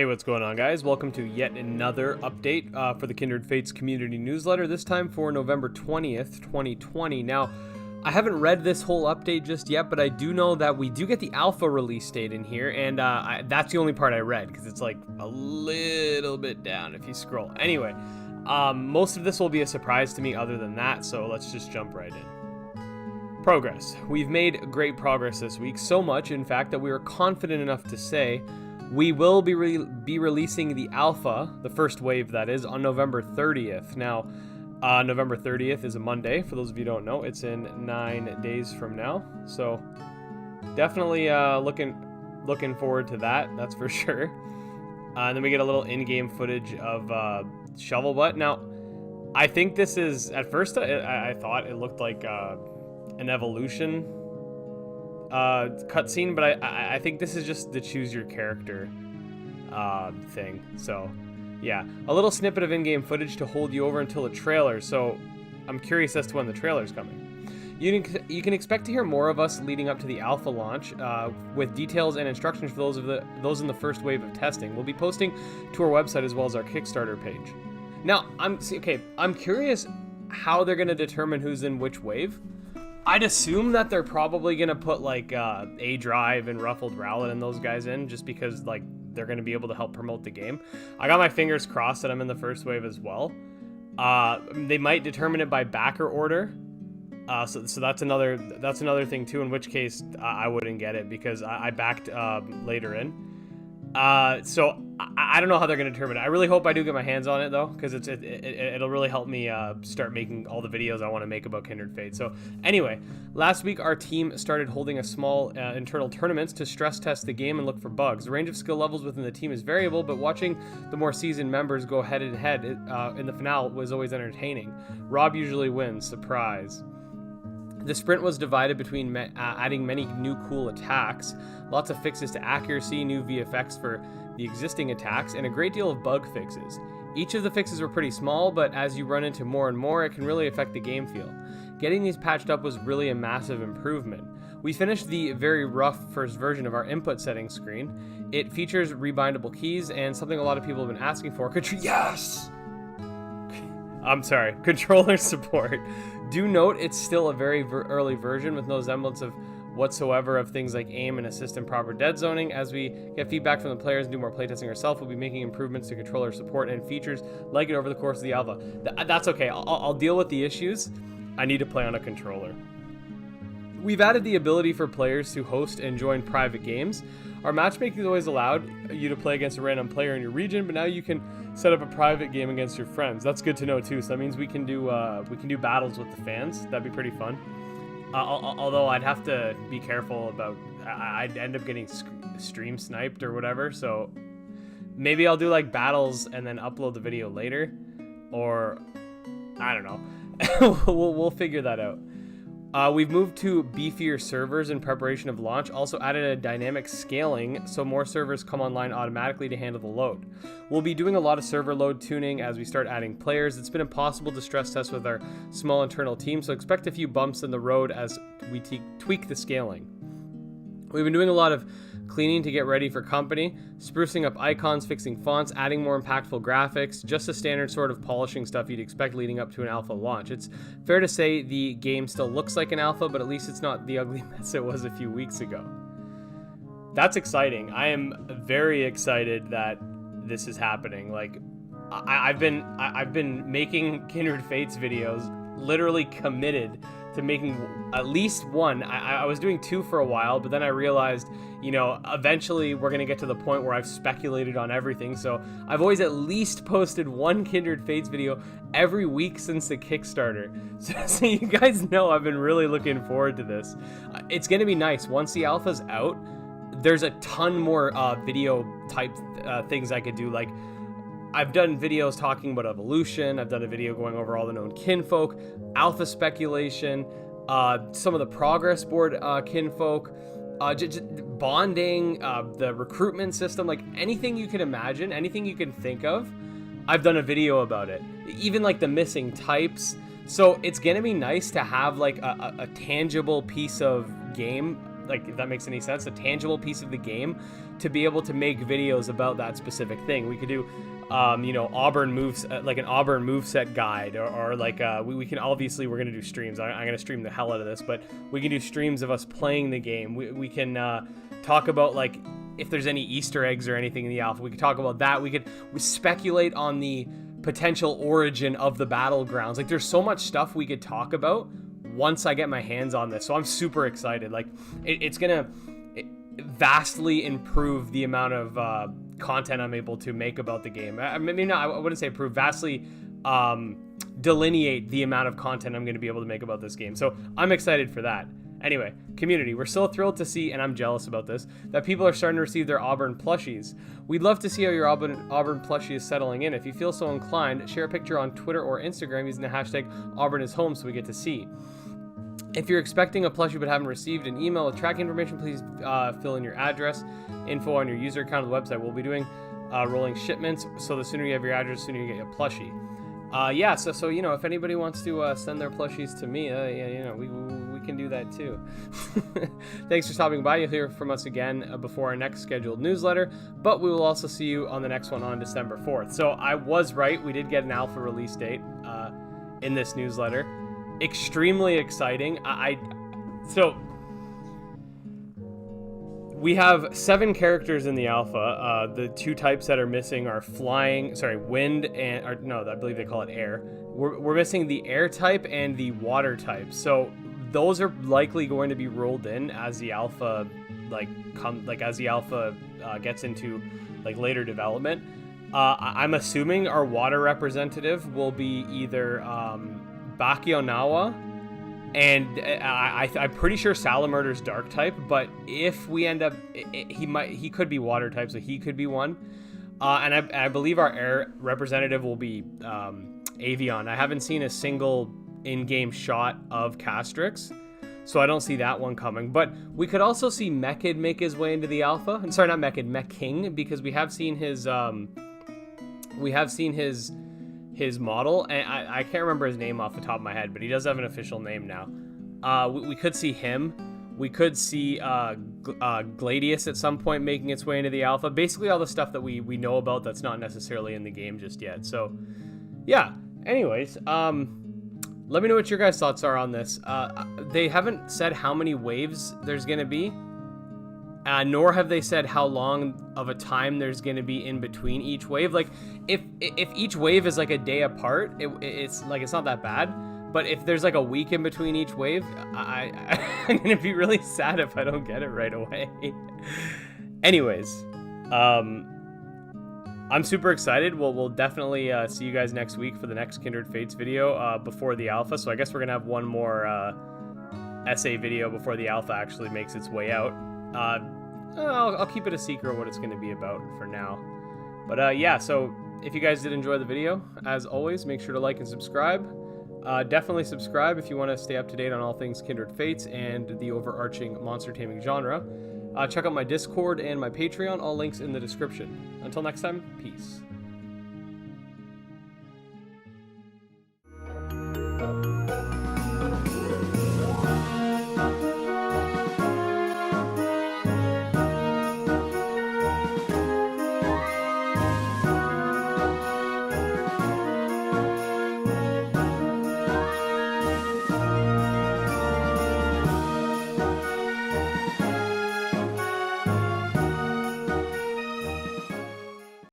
Hey, what's going on, guys? Welcome to yet another update for the Kindred Fates community newsletter, this time for November 20th, 2020. Now, I haven't read this whole update just yet, but I do know that we do get the alpha release date in here, and that's the only part I read, because it's like a little bit down if you scroll. Anyway, most of this will be a surprise to me other than that, so let's just jump right in. Progress. We've made great progress this week, so much, in fact, that we are confident enough to say we will be releasing the alpha, the first wave that is, on November 30th. Now, November 30th is a Monday. For those of you who don't know, it's in 9 days from now. So definitely looking forward to that. That's for sure. And then we get a little in-game footage of Shovel Butt. Now, I think this is, at first I thought it looked like an evolution cutscene, but I think this is just the choose your character thing. So yeah, a little snippet of in-game footage to hold you over until the trailer. So I'm curious as to when the trailer's coming. You can expect to hear more of us leading up to the alpha launch, with details and instructions for those in the first wave of testing. We'll be posting to our website as well as our Kickstarter page. Now I'm curious how they're going to determine who's in which wave. I'd assume that they're probably going to put like A Drive and Ruffled Rowlet and those guys in, just because like they're going to be able to help promote the game. I got my fingers crossed that I'm in the first wave as well. They might determine it by backer order. So that's another thing too, in which case I wouldn't get it because I backed later in. So I don't know how they're going to determine it. I really hope I do get my hands on it though, because it'll really help me start making all the videos I want to make about Kindred Fates. So anyway, last week our team started holding a small internal tournaments to stress test the game and look for bugs. The range of skill levels within the team is variable, but watching the more seasoned members go head to head in the finale was always entertaining. Rob usually wins, surprise. The sprint was divided between adding many new cool attacks, lots of fixes to accuracy, new VFX for the existing attacks, and a great deal of bug fixes. Each of the fixes were pretty small, but as you run into more and more, it can really affect the game feel. Getting these patched up was really a massive improvement. We finished the very rough first version of our input settings screen. It features rebindable keys and something a lot of people have been asking for. Yes! I'm sorry, controller support. Do note it's still a very early version with no semblance of whatsoever of things like aim and assist and proper dead zoning. As we get feedback from the players and do more playtesting ourselves, we'll be making improvements to controller support and features like it over the course of the alpha. That's okay, I'll deal with the issues. I need to play on a controller. We've added the ability for players to host and join private games. Our matchmaking has always allowed you to play against a random player in your region, but now you can set up a private game against your friends. That's good to know too. So that means we can do battles with the fans. That'd be pretty fun. Although I'd have to be careful about I'd end up getting stream sniped or whatever. So maybe I'll do like battles and then upload the video later, or I don't know. we'll figure that out. We've moved to beefier servers in preparation of launch, also added a dynamic scaling so more servers come online automatically to handle the load. We'll be doing a lot of server load tuning as we start adding players. It's been impossible to stress test with our small internal team, so expect a few bumps in the road as we tweak the scaling. We've been doing a lot of cleaning to get ready for company, sprucing up icons, fixing fonts, adding more impactful graphics, just the standard sort of polishing stuff you'd expect leading up to an alpha launch. It's fair to say the game still looks like an alpha, but at least it's not the ugly mess it was a few weeks ago. That's exciting. I am very excited that this is happening. Like, I've been making Kindred Fates videos, literally committed to making at least one. I was doing two for a while, but then I realized, eventually we're going to get to the point where I've speculated on everything. So I've always at least posted one Kindred Fates video every week since the Kickstarter. So you guys know I've been really looking forward to this. It's going to be nice. Once the alpha's out, there's a ton more video type things I could do. Like, I've done videos talking about evolution. I've done a video going over all the known Kinfolk, alpha speculation, some of the progress board Kinfolk, bonding, the recruitment system, like anything you can imagine, anything you can think of, I've done a video about it. Even like the missing types. So it's gonna be nice to have like a tangible piece of game like, if that makes any sense, a tangible piece of the game to be able to make videos about that specific thing. We could do, you know, Auburn moves, like an Auburn moveset guide, or like, we can, obviously we're going to do streams. I'm going to stream the hell out of this, but we can do streams of us playing the game. We can talk about, like, if there's any Easter eggs or anything in the alpha. We could talk about that. We speculate on the potential origin of the battlegrounds. Like, there's so much stuff we could talk about once I get my hands on this. So I'm super excited. Like, it's gonna vastly improve the amount of content I'm able to make about the game. I wouldn't say improve, vastly delineate the amount of content I'm going to be able to make about this game. So I'm excited for that. Anyway, community, we're so thrilled to see, and I'm jealous about this, that people are starting to receive their Auburn plushies. We'd love to see how your Auburn plushie is settling in. If you feel so inclined, share a picture on Twitter or Instagram using the hashtag AuburnIsHome so we get to see. If you're expecting a plushie but haven't received an email with tracking information, please fill in your address, info on your user account of the website. We'll be doing rolling shipments, so the sooner you have your address, the sooner you get your plushie. Yeah, so you know, if anybody wants to send their plushies to me, yeah, you know, we can do that too. Thanks for stopping by. You'll hear from us again before our next scheduled newsletter, but we will also see you on the next one on December 4th. So I was right. We did get an alpha release date in this newsletter. Extremely exciting. So we have 7 characters in the alpha. The 2 types that are missing are wind and, I believe they call it air. We're missing the air type and the water type. So those are likely going to be rolled in as the alpha, gets into like later development. I'm assuming our water representative will be either Bakionawa, and I'm pretty sure Salamurder's dark type, but if we end up, he could be water type, so he could be one. And I believe our air representative will be Avion. I haven't seen a single in-game shot of Castrix, so I don't see that one coming. But we could also see Mechid make his way into the alpha. I'm sorry, not Mechid, Mechking, because we have seen his model, and I can't remember his name off the top of my head, but he does have an official name now. We could see him. We could see Gladius at some point making its way into the alpha. Basically all the stuff that we know about that's not necessarily in the game just yet. So yeah, anyways, let me know what your guys' thoughts are on this. They haven't said how many waves there's going to be, nor have they said how long of a time there's going to be in between each wave. Like, if each wave is like a day apart, it's not that bad. But if there's like a week in between each wave, I'm going to be really sad if I don't get it right away. Anyways, I'm super excited. We'll definitely see you guys next week for the next Kindred Fates video before the alpha. So I guess we're going to have one more essay video before the alpha actually makes its way out. I'll keep it a secret what it's going to be about for now. But yeah, so if you guys did enjoy the video, as always, make sure to like and subscribe. Definitely subscribe if you want to stay up to date on all things Kindred Fates and the overarching monster taming genre. Check out my Discord and my Patreon, all links in the description. Until next time, peace.